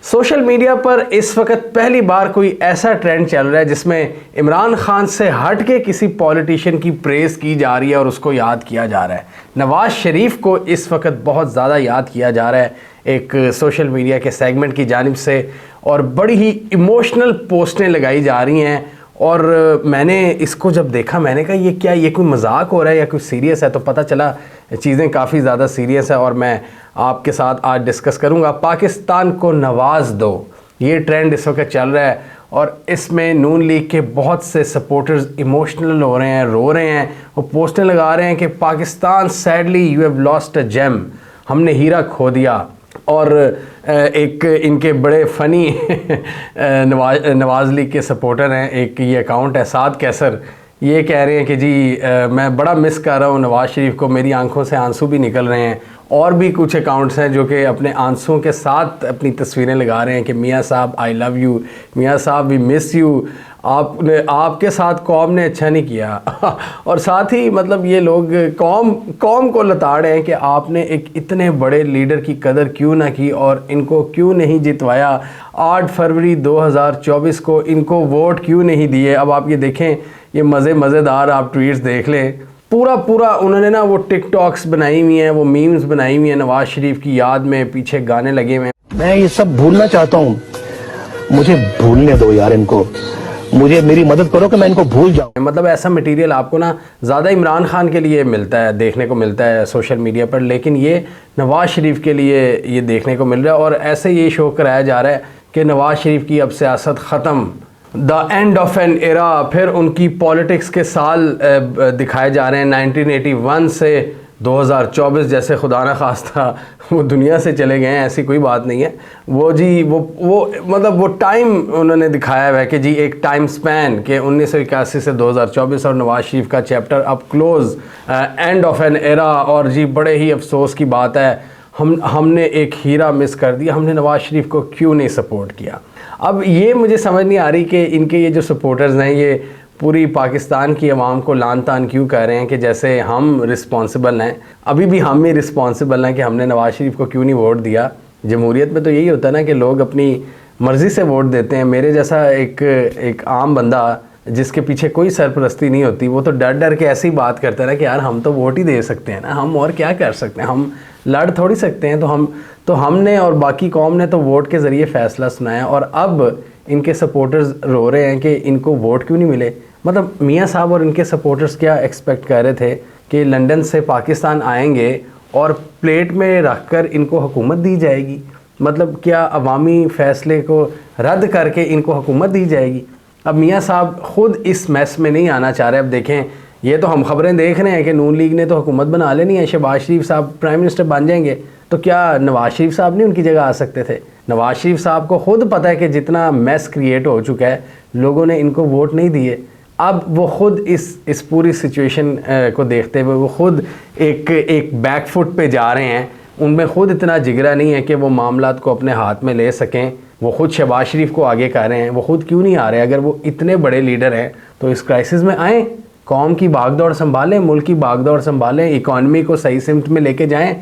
Social media पर इस वक्त पहली बार कोई ऐसा ट्रेंड चल रहा है जिसमें इमरान खान से हट के किसी पॉलिटिशियन की प्रेज़ की जा रही है और उसको याद किया जा रहा है। नवाज शरीफ को इस वक्त बहुत ज़्यादा याद किया जा रहा है एक सोशल मीडिया के सेगमेंट की जानिब से, और बड़ी ही इमोशनल पोस्टें लगाई जा रही हैं। और मैंने इसको जब देखा मैंने कहा ये क्या, ये कोई मजाक हो रहा है या कोई सीरियस है, तो पता चला चीज़ें काफ़ी ज़्यादा सीरियस है। और मैं आपके साथ आज डिस्कस करूँगा पाकिस्तान को नवाज दो, ये ट्रेंड इस वक्त चल रहा है और इसमें नून लीग के बहुत से सपोर्टर्स इमोशनल हो रहे हैं, रो रहे हैं, वो पोस्टें लगा रहे हैं कि Pakistan sadly you have lost a gem, हमने हीरा खो दिया। और एक इनके बड़े फ़नी नवाज लीग के सपोर्टर हैं, एक ये अकाउंट है साद कैसर, ये कह रहे हैं कि जी मैं बड़ा मिस कर रहा हूँ नवाज शरीफ को, मेरी आंखों से आंसू भी निकल रहे हैं। और भी कुछ अकाउंट्स हैं जो कि अपने आंसुओं के साथ अपनी तस्वीरें लगा रहे हैं कि मियाँ साहब आई लव यू, मियाँ साहब वी मिस यू, आपके साथ कौम ने अच्छा नहीं किया। और साथ ही मतलब ये लोग कौम को लताड़ हैं कि आपने एक इतने बड़े लीडर की कदर क्यों ना की और इनको क्यों नहीं जितवाया, 8 फरवरी 2024 को इनको वोट क्यों नहीं दिए। अब आप ये देखें, ये मज़ेदार आप ट्वीट्स देख लें, पूरा उन्होंने ना वो टिकटॉक्स बनाई हुई हैं, वो मीम्स बनाई हुई हैं नवाज शरीफ की याद में, पीछे गाने लगे हुए हैं। मैं ये सब भूलना चाहता हूँ, मुझे भूलने दो यार इनको, मुझे मेरी मदद करो कि मैं इनको भूल जाऊं। मतलब ऐसा मटेरियल आपको ना ज़्यादा इमरान खान के लिए मिलता है, देखने को मिलता है सोशल मीडिया पर, लेकिन ये नवाज शरीफ के लिए ये देखने को मिल रहा है। और ऐसे ये शो कराया जा रहा है कि नवाज शरीफ की अब सियासत ख़त्म, the end of an era. फिर उनकी पॉलिटिक्स के साल दिखाए जा रहे हैं 1981 से 2024, जैसे खुदा न खास्ता वो दुनिया से चले गए हैं, ऐसी कोई बात नहीं है। वो जी वो मतलब वो टाइम उन्होंने दिखाया हुआ है कि जी एक टाइम स्पैन के 1981 से 2024 और नवाज शरीफ का चैप्टर अब close, end of an era. और जी बड़े ही अफसोस की बात है, हमने एक हीरा मिस कर दिया, हमने नवाज शरीफ को क्यों नहीं सपोर्ट किया। अब ये मुझे समझ नहीं आ रही कि इनके ये जो सपोर्टर्स हैं ये पूरी पाकिस्तान की आवाम को लान तान क्यों कर रहे हैं कि जैसे हम रिस्पॉन्सिबल हैं। अभी भी हम ही रिस्पॉन्सिबल हैं कि हमने नवाज शरीफ को क्यों नहीं वोट दिया। जमहूरियत में तो यही होता है ना कि लोग अपनी मर्ज़ी से वोट देते हैं। मेरे जैसा एक आम बंदा जिसके पीछे कोई सरपरस्ती नहीं होती, वो तो डर डर के ऐसी बात करता है ना कि यार हम तो वोट ही दे सकते हैं ना, हम और क्या कर सकते हैं, हम लड़ थोड़ी सकते हैं। तो हमने और बाकी कौम ने तो वोट के ज़रिए फ़ैसला सुनाया। और अब इनके सपोर्टर्स रो रहे हैं कि इनको वोट क्यों नहीं मिले। मतलब मियाँ साहब और इनके सपोर्टर्स क्या एक्सपेक्ट कर रहे थे कि लंदन से पाकिस्तान आएंगे और प्लेट में रख कर इनको हुकूमत दी जाएगी। मतलब क्या अवामी फ़ैसले को रद्द करके इनको हुकूमत दी जाएगी। अब मियाँ साहब ख़ुद इस मैस में नहीं आना चाह रहे। अब देखें, ये तो हम ख़बरें देख रहे हैं कि नून लीग ने तो हुकूमत बना लेनी है, शहबाज शरीफ साहब प्राइम मिनिस्टर बन जाएंगे, तो क्या नवाज शरीफ साहब नहीं उनकी जगह आ सकते थे। नवाज शरीफ साहब को ख़ुद पता है कि जितना मैस क्रिएट हो चुका है, लोगों ने इनको वोट नहीं दिए। अब वो ख़ुद इस पूरी सिचुएशन को देखते हुए वो ख़ुद एक बैकफुट पे जा रहे हैं। उनमें ख़ुद इतना जिगरा नहीं है कि वो मामलात को अपने हाथ में ले सकें। वो ख़ुद शहबाज शरीफ को आगे कर रहे हैं, वो ख़ुद क्यों नहीं आ रहे। अगर वो इतने बड़े लीडर हैं तो इस क्राइसिस में आएँ, कौम की भागदौड़ संभालें, मुल्क की भागदौड़ संभालें, इकॉनमी को सही सिमत में लेके जाएं।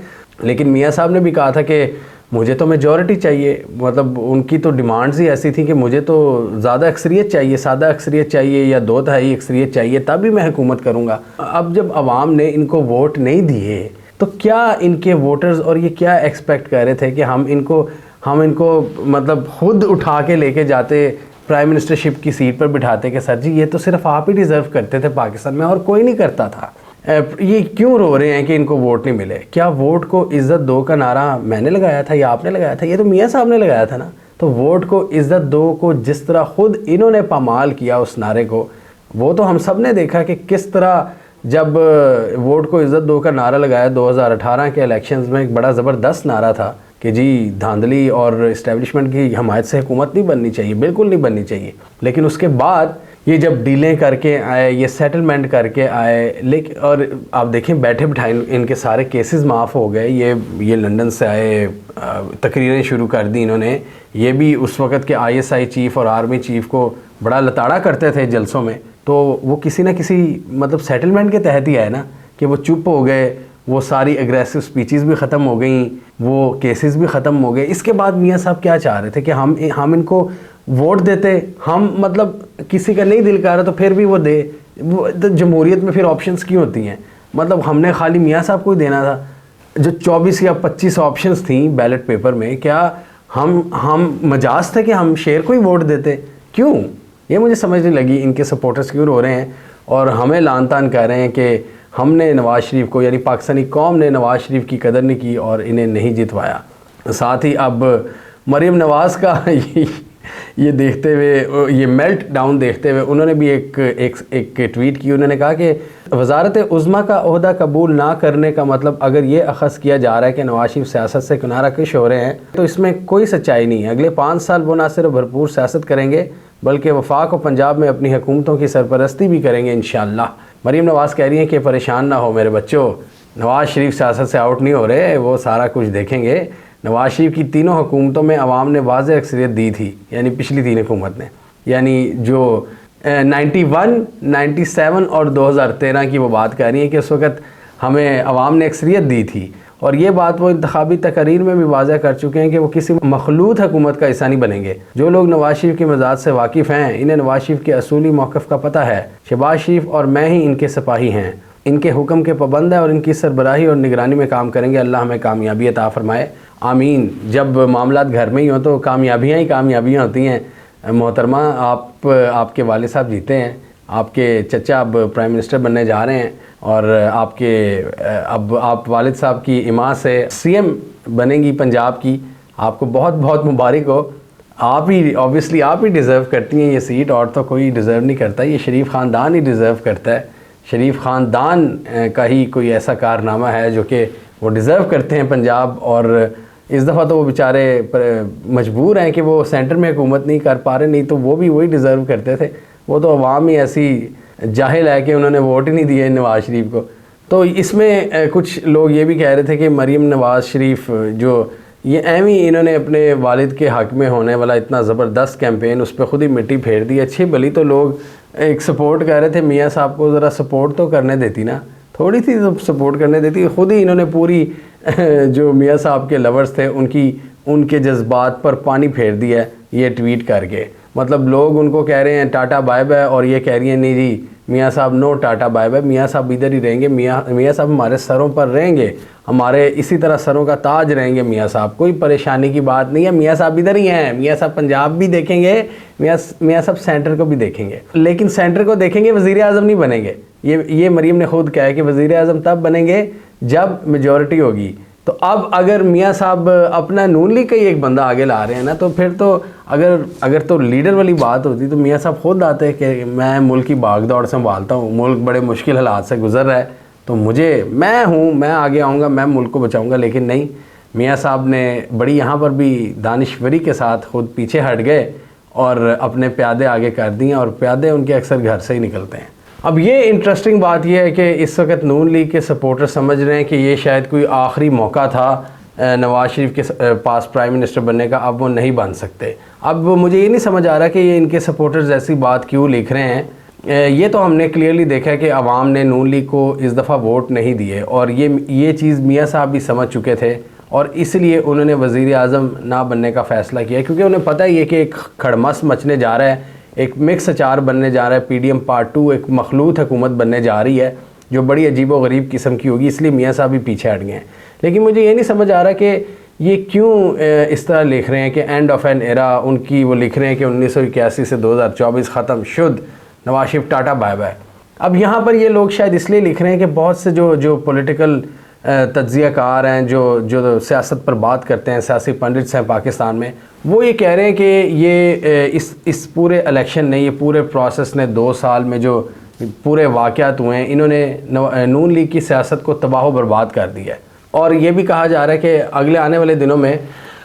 लेकिन मियाँ साहब ने भी कहा था कि मुझे तो मेजॉरिटी चाहिए। मतलब उनकी तो डिमांड्स ही ऐसी थी कि मुझे तो ज़्यादा अक्सरियत चाहिए, सादा अक्सरियत चाहिए या 2/3 अक्सरियत चाहिए, तभी मैं हुकूमत करूँगा। अब जब आवाम ने इनको वोट नहीं दिए तो क्या इनके वोटर्स और ये क्या एक्सपेक्ट कर रहे थे कि हम इनको मतलब खुद उठा के लेके जाते, प्राइम मिनिस्टरशिप की सीट पर बिठाते कि सर जी ये तो सिर्फ आप ही डिज़र्व करते थे पाकिस्तान में और कोई नहीं करता था। ये क्यों रो रहे हैं कि इनको वोट नहीं मिले। क्या वोट को इज़्ज़त दो का नारा मैंने लगाया था या आपने लगाया था? ये तो मियाँ साहब ने लगाया था ना। तो वोट को इज़्ज़त दो को जिस तरह ख़ुद इन्होंने पामाल किया उस नारे को, वो तो हम सब ने देखा कि किस तरह जब वोट को इज़्ज़त दो का नारा लगाया 2018 के इलेक्शंस में, एक बड़ा ज़बरदस्त नारा था कि जी धांधली और इस्टेब्लिशमेंट की हमायत से हुकूमत नहीं बननी चाहिए, बिल्कुल नहीं बननी चाहिए। लेकिन उसके बाद ये जब डीलें करके आए, ये सेटलमेंट करके आए, लेकिन और आप देखें बैठे बिठाए इनके सारे केसेस माफ़ हो गए। ये लंदन से आए, तकरीरें शुरू कर दी इन्होंने। ये भी उस वक़्त के ISI चीफ़ और आर्मी चीफ़ को बड़ा लताड़ा करते थे जलसों में, तो वो किसी न किसी मतलब सेटलमेंट के तहत ही आए ना कि वो चुप हो गए, वो सारी एग्रेसिव स्पीचेस भी ख़त्म हो गई, वो केसेस भी ख़त्म हो गए। इसके बाद मियाँ साहब क्या चाह रहे थे कि हम इनको वोट देते, हम मतलब किसी का नहीं दिल कर रहा तो फिर भी वो दे। तो जमहूरियत में फिर ऑप्शंस क्यों होती हैं? मतलब हमने खाली मियाँ साहब को ही देना था। जो 24 या 25 ऑप्शंस थी बैलेट पेपर में, क्या हम मजाज थे कि हम शेर को ही वोट देते? क्यों? ये मुझे समझ नहीं लगी इनके सपोर्टर्स क्यों रो रहे हैं और हमें लान तान कर रहे हैं कि हमने नवाज़ शरीफ को, यानी पाकिस्तानी कौम ने नवाज़ शरीफ की कदर नहीं की और इन्हें नहीं जितवाया। साथ ही अब मरीम नवाज़ का ये देखते हुए, ये मेल्ट डाउन देखते हुए उन्होंने भी एक ट्वीट की। उन्होंने कहा कि वज़ारत उज़्मा का ओहदा कबूल ना करने का मतलब अगर ये अख़ज़ किया जा रहा है कि नवाज़ शरीफ सियासत से किनारा कश हो रहे हैं तो इसमें कोई सच्चाई नहीं है। अगले 5 साल वो ना सिर्फ भरपूर सियासत करेंगे बल्कि वफाक और पंजाब में अपनी हुकूमतों की सरपरस्ती भी करेंगे इंशाअल्लाह। मरीम नवाज़ कह रही हैं कि परेशान ना हो मेरे बच्चों, नवाज़ शरीफ सियासत से आउट नहीं हो रहे, वो सारा कुछ देखेंगे। नवाज़ शरीफ की तीनों हुकूमतों में अवाम ने वाज़ेह अक्सरियत दी थी, यानी पिछली 3 हुकूमत ने, यानी जो 91, 97 और 2013 की वो बात कर रही है कि उस वक़्त हमें अवाम ने अक्सरियत दी थी। और ये बात वो इंतखाबी तकरीर में भी वाज़ह कर चुके हैं कि वो किसी मखलूत हुकूमत का हिस्सा नहीं बनेंगे। जो लोग नवाज़ शरीफ के मिजाज से वाकिफ़ हैं, इन्हें नवाज़ शरीफ के असूली मौक़िफ़ का पता है। शहबाज शरीफ और मैं ही इनके सिपाही हैं, इनके हुक्म के पाबंद है और इनकी सरबराही और निगरानी में काम करेंगे। अल्लाह हमें कामयाबी अता फ़रमाए, आमीन। जब मामलात घर में ही हो तो कामयाबियाँ ही कामयाबियाँ होती हैं। मोहतरमा, आपके वालिद साहब जीते हैं, आपके चचा अब प्राइम मिनिस्टर बनने जा रहे हैं और अब आप वालिद साहब की इमां से CM बनेंगी पंजाब की। आपको बहुत बहुत मुबारक हो। आप ही ऑब्वियसली आप ही डिज़र्व करती हैं ये सीट, और तो कोई डिज़र्व नहीं करता, ये शरीफ ख़ानदान ही डिज़र्व करता है। शरीफ ख़ानदान का ही कोई ऐसा कारनामा है जो कि वो डिज़र्व करते हैं पंजाब। और इस दफ़ा तो वो बेचारे मजबूर हैं कि वो सेंटर में हुकूमत नहीं कर पा रहे, नहीं तो वो भी वही डिज़र्व करते थे। वो तो अवाम ही ऐसी जाहिल है कि उन्होंने वोट ही नहीं दिए नवाज़ शरीफ को। तो इसमें कुछ लोग ये भी कह रहे थे कि मरीम नवाज़ शरीफ जो ये एवं इन्होंने अपने वालिद के हक़ में होने वाला इतना ज़बरदस्त कैंपेन उस पर ख़ुद ही मिट्टी फेर दी। अच्छी भली तो लोग एक सपोर्ट कर रहे थे, मियाँ साहब को ज़रा सपोर्ट तो करने देती ना, थोड़ी सी तो सपोर्ट करने देती। ख़ुद ही इन्होंने पूरी जो मियाँ साहब के लवर्स थे उनके जज्बात पर पानी फेर दिया ये ट्वीट करके। मतलब लोग उनको कह रहे हैं टाटा बाय बाय और ये कह रही हैं नहीं जी मियाँ साहब नो टाटा बाय बाय, मियाँ साहब इधर ही रहेंगे, मियाँ साहब हमारे सरों पर रहेंगे, हमारे इसी तरह सरों का ताज रहेंगे मियाँ साहब, कोई परेशानी की बात नहीं है, मियाँ साहब इधर ही हैं, मियाँ साहब पंजाब भी देखेंगे, मियाँ साहब सेंटर को भी देखेंगे, लेकिन सेंटर को देखेंगे, वज़ीर आज़म नहीं बनेंगे। ये मरीम ने खुद कहा है कि वज़ीर आज़म तब बनेंगे जब मेजॉरिटी होगी। तो अब अगर मियाँ साहब अपना नून लीग का ही एक बंदा आगे ला रहे हैं ना, तो फिर तो अगर तो लीडर वाली बात होती तो मियाँ साहब खुद आते कि मैं मुल्क की भागदौड़ संभालता हूँ, मुल्क बड़े मुश्किल हालात से गुजर रहा है, तो मैं आगे आऊँगा, मैं मुल्क को बचाऊँगा। लेकिन नहीं, मियाँ साहब ने बड़ी यहाँ पर भी दानिशवरी के साथ खुद पीछे हट गए और अपने प्यादे आगे कर दिए, और प्यादे उनके अक्सर घर से ही निकलते हैं। अब ये इंटरेस्टिंग बात यह है कि इस वक्त नून लीग के सपोर्टर समझ रहे हैं कि ये शायद कोई आखिरी मौका था नवाज़ शरीफ के पास प्राइम मिनिस्टर बनने का, अब वो नहीं बन सकते। अब मुझे ये नहीं समझ आ रहा कि ये इनके सपोर्टर्स ऐसी बात क्यों लिख रहे हैं। ये तो हमने क्लियरली देखा है कि आवाम ने नून लीग को इस दफ़ा वोट नहीं दिए, और ये चीज़ मियाँ साहब भी समझ चुके थे, और इसलिए उन्होंने वज़ीर आज़म ना बनने का फ़ैसला किया, क्योंकि उन्हें पता ही है कि एक खड़मस मचने जा रहा है, एक मिक्स अचार बनने जा रहा है, PDM पार्ट 2 एक मखलूत हुकूमत बनने जा रही है जो बड़ी अजीब व गरीब किस्म की होगी, इसलिए मियाँ साहब भी पीछे हट गए हैं। लेकिन मुझे ये नहीं समझ आ रहा कि ये क्यों इस तरह लिख रहे हैं कि एंड ऑफ एन एरा, उनकी वो लिख रहे हैं कि 1981 से 2024 ख़त्म शुद्ध, Nawaz Sharif tata bye bye. अब यहाँ पर ये लोग शायद इसलिए लिख रहे हैं कि बहुत से जो पॉलिटिकल तज्ज़ियाकार हैं, जो सियासत पर बात करते हैं, सियासी पंडित्स हैं पाकिस्तान में, वो ये कह रहे हैं कि ये इस पूरे इलेक्शन ने, ये पूरे प्रोसेस ने 2 साल में जो पूरे वाक़यात हुए हैं, इन्होंने नून लीग की सियासत को तबाह व बर्बाद कर दिया है। और ये भी कहा जा रहा है कि अगले आने वाले दिनों में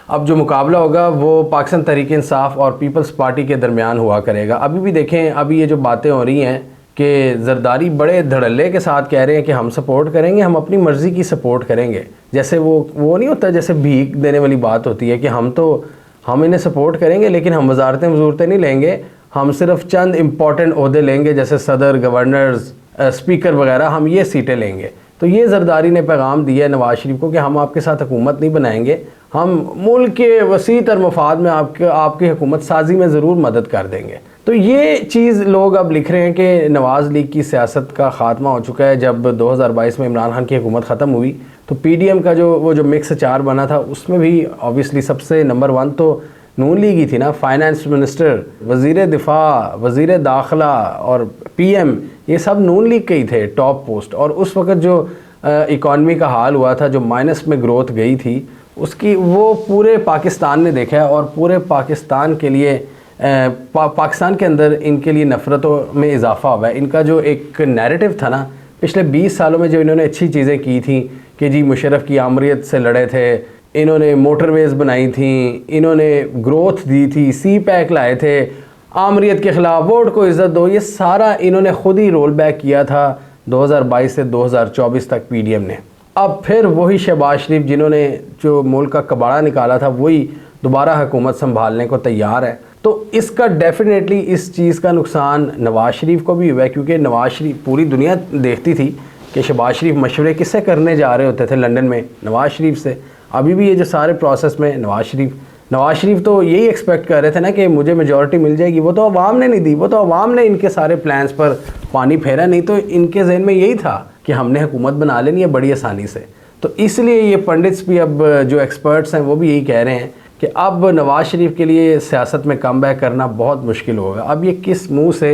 अब जो मुकाबला होगा वो पाकिस्तान तहरीक इंसाफ और पीपल्स पार्टी के दरमियान हुआ करेगा। अभी भी देखें, अभी ये जो बातें हो रही हैं कि जरदारी बड़े धड़ल्ले के साथ कह रहे हैं कि हम सपोर्ट करेंगे, हम अपनी मर्ज़ी की सपोर्ट करेंगे। जैसे वो नहीं होता, जैसे भीख देने वाली बात होती है कि हम इन्हें सपोर्ट करेंगे लेकिन हम वजारतें वजूरतें नहीं लेंगे, हम सिर्फ चंद इंपॉर्टेंट ओहदे लेंगे, जैसे सदर, गवर्नर्स, स्पीकर वगैरह, हम ये सीटें लेंगे। तो ये जरदारी ने पैगाम दिया है नवाज शरीफ को कि हम आपके साथ हुकूमत नहीं बनाएंगे, हम मुल्क के वसी तर मफाद में आपकी हुकूमत साजी में ज़रूर मदद कर देंगे। तो ये चीज़ लोग अब लिख रहे हैं कि नवाज़ लीग की सियासत का ख़ात्मा हो चुका है। जब 2022 में इमरान खान की हुकूमत ख़त्म हुई तो PDM का जो मिक्स चार बना था उसमें भी ऑब्वियसली सबसे नंबर 1 तो नून लीग ही थी ना। फाइनेंस मिनिस्टर, वज़ीर दिफा, वज़ीर दाखिला और PM ये सब नून लीग के ही थे टॉप पोस्ट। और उस वक़्त जो इकॉनमी का हाल हुआ था, जो माइनस में ग्रोथ गई थी, उसकी वो पूरे पाकिस्तान ने देखा है और पूरे पाकिस्तान के लिए पाकिस्तान के अंदर इनके लिए नफ़रतों में इजाफा हुआ है। इनका जो एक नैरेटिव था ना पिछले 20 सालों में, जो इन्होंने अच्छी चीज़ें की थी कि जी मुशर्रफ की आमरीत से लड़े थे, इन्होंने मोटरवेज़ बनाई थी, इन्होंने ग्रोथ दी थी, CPEC लाए थे, आमरीत के ख़िलाफ़ वोट को इज़्ज़त दो, ये सारा इन्होंने ख़ुद ही रोल बैक किया था 2022 से 2024 तक PDM ने। अब फिर वही शहबाज शरीफ जिन्होंने जो मुल्क का कबाड़ा निकाला था वही दोबारा हुकूमत संभालने को तैयार है। तो इसका डेफिनेटली इस चीज़ का नुकसान नवाज शरीफ को भी हुआ है, क्योंकि नवाज शरीफ, पूरी दुनिया देखती थी कि शहबाज शरीफ मशवरे किससे करने जा रहे होते थे लंदन में, नवाज शरीफ से। अभी भी ये जो सारे प्रोसेस में नवाज शरीफ तो यही एक्सपेक्ट कर रहे थे ना कि मुझे मेजॉरिटी मिल जाएगी। वो तो अवाम ने नहीं दी, वो तो अवाम ने इनके सारे प्लान्स पर पानी फेरा। नहीं तो इनके जहन में यही था कि हमने हुकूमत बना लेनी है बड़ी आसानी से। तो इसलिए ये पंडित्स भी, अब जो एक्सपर्ट्स हैं वो भी यही कह रहे हैं कि अब नवाज शरीफ के लिए सियासत में कम बैक करना बहुत मुश्किल होगा। अब ये किस मुंह से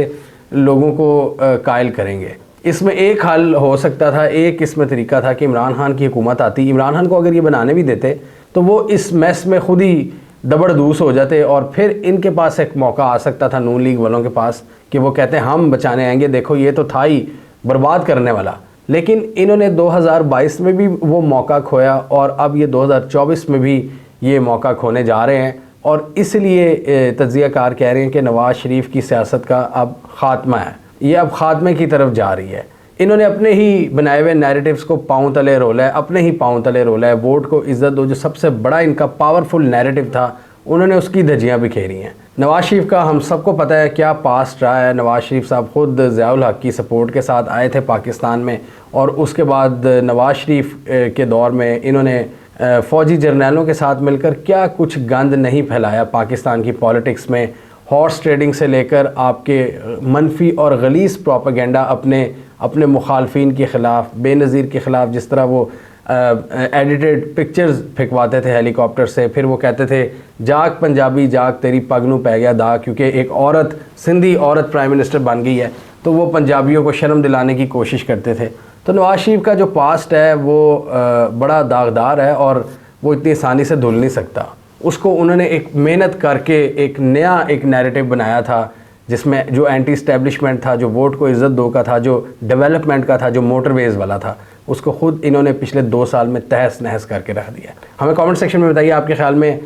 लोगों को कायल करेंगे। इसमें एक हल हो सकता था, एक इसमें तरीका था कि इमरान खान की हुकूमत आती, इमरान खान को अगर ये बनाने भी देते तो वो इस मैस में खुद ही दबड़दूस हो जाते और फिर इनके पास एक मौका आ सकता था नून लीग वालों के पास कि वो कहते हैं हम बचाने आएंगे, देखो ये तो था ही बर्बाद करने वाला। लेकिन इन्होंने 2022 में भी वो मौका खोया और अब ये 2024 में भी ये मौका खोने जा रहे हैं। और इसलिए तज्ज़ियाकार कह रहे हैं कि नवाज शरीफ की सियासत का अब ख़ात्मा है, ये अब ख़ात्मे की तरफ जा रही है। इन्होंने अपने ही बनाए हुए नैरेटिव्स को पाँव तले रोला है, अपने ही पाँव तले रोला है। वोट को इज़्ज़त दो, जो सबसे बड़ा इनका पावरफुल नैरेटिव था, उन्होंने उसकी धज्जियाँ बिखेरी हैं। नवाज शरीफ का हम सबको पता है क्या पास्ट रहा है। नवाज शरीफ साहब ख़ुद ज़ियाउल हक़ की सपोर्ट के साथ आए थे पाकिस्तान में, और उसके बाद नवाज शरीफ के दौर में इन्होंने फ़ौजी जर्नैलों के साथ मिलकर क्या कुछ गंद नहीं फैलाया पाकिस्तान की पॉलिटिक्स में। हॉर्स ट्रेडिंग से लेकर आपके मनफी और गलीज़ प्रोपेगेंडा अपने मुखालफिन के ख़िलाफ़, बेनज़ीर के ख़िलाफ़, जिस तरह वो एडिटेड पिक्चर्स फेंकवाते थे हेलीकॉप्टर से, फिर वो कहते थे जाग पंजाबी जाग तेरी पग नूं पै गया दाग, क्योंकि एक औरत, सिंधी औरत प्राइम मिनिस्टर बन गई है, तो वो पंजाबियों को शर्म दिलाने की कोशिश करते थे। तो नवाज शरीफ का जो पास्ट है वो बड़ा दागदार है और वो इतनी आसानी से धुल नहीं सकता। उसको उन्होंने एक मेहनत करके एक नया नैरेटिव बनाया था, जिसमें जो एंटी इस्टेब्लिशमेंट था, जो वोट को इज़्ज़त दो का था, जो डेवलपमेंट का था, जो मोटरवेज़ वाला था, उसको ख़ुद इन्होंने पिछले 2 साल में तहस नहस करके रख दिया। हमें कमेंट सेक्शन में बताइए आपके ख्याल में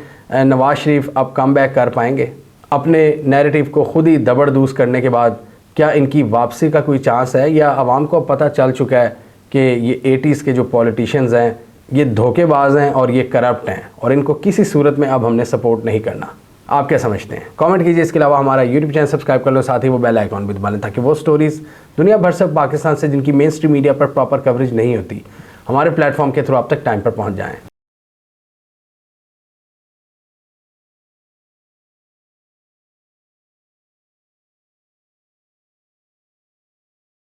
नवाज शरीफ अब कम बैक कर पाएंगे अपने नैरेटिव को ख़ुद ही दबड़दूस करने के बाद? क्या इनकी वापसी का कोई चांस है, या आवाम को पता चल चुका है कि ये 80s के जो पॉलिटिशियंस हैं ये धोखेबाज हैं और ये करप्ट हैं और इनको किसी सूरत में अब हमने सपोर्ट नहीं करना? आप क्या समझते हैं? कमेंट कीजिए। इसके अलावा हमारा यूट्यूब चैनल सब्सक्राइब कर लो, साथ ही वो बेल आइकॉन भी दबा लें ताकि वो स्टोरीज़ दुनिया भर से पाकिस्तान से जिनकी मेन स्ट्रीम मीडिया पर प्रॉपर कवरेज नहीं होती, हमारे प्लेटफॉर्म के थ्रू आप तक टाइम पर पहुँच जाएँ।